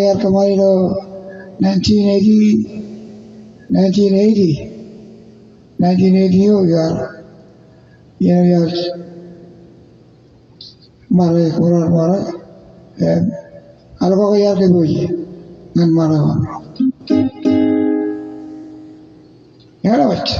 Yaar Kamarino 1980 1980 हो यार ये यार मारे कोरार मारे अलग यार के बोझ नन मारा यार बच्चा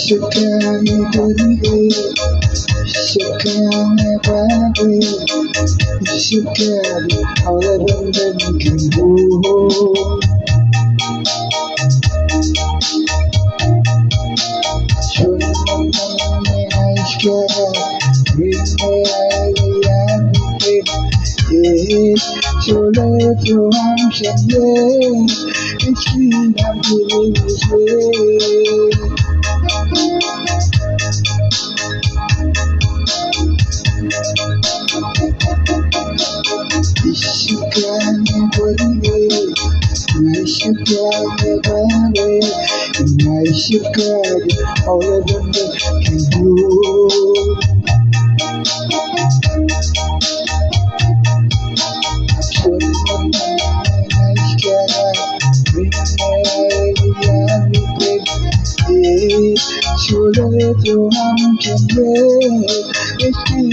Shukani Puri, Shukani Babi, Shukani all of them can do. Shukani Ashkara, Shule to Amshanye, it's not Shukani Puri, Shukani Babi, Shukani all of them can do. Shule to Amshanye, it's not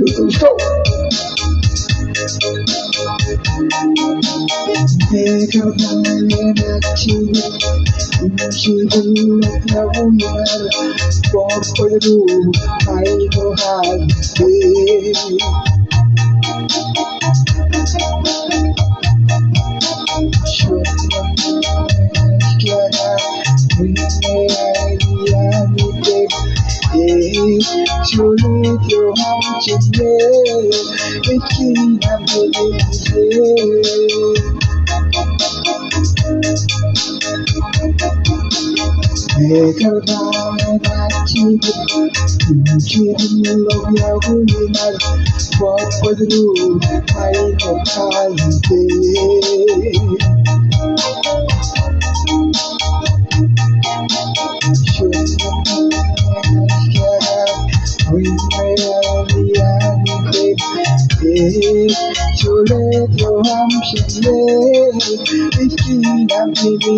Let's go. Make up my energy. She will love you. Walk for the room. I know how to Surely your heart is there, it's king and make a vow that you love your woman, walk for the room, I know how Chole to hum shale, iski na bide.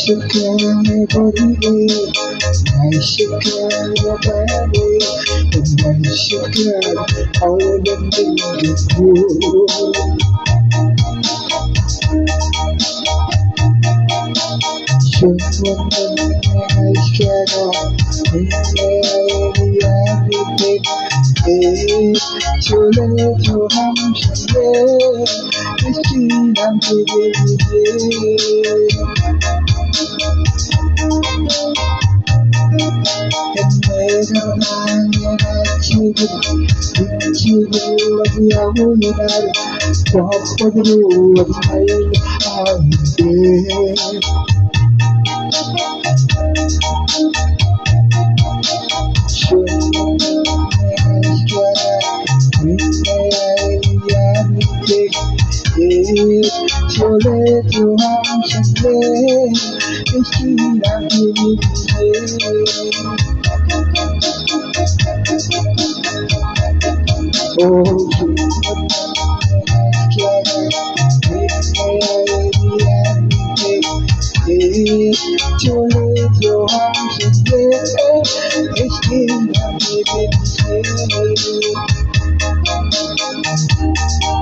Shukani Puri, Shukani Babi, and Shukani all of them can do. Chole to hum shale, iski nam bide. Walk for the road, I To leave your arms again, it's still not giving.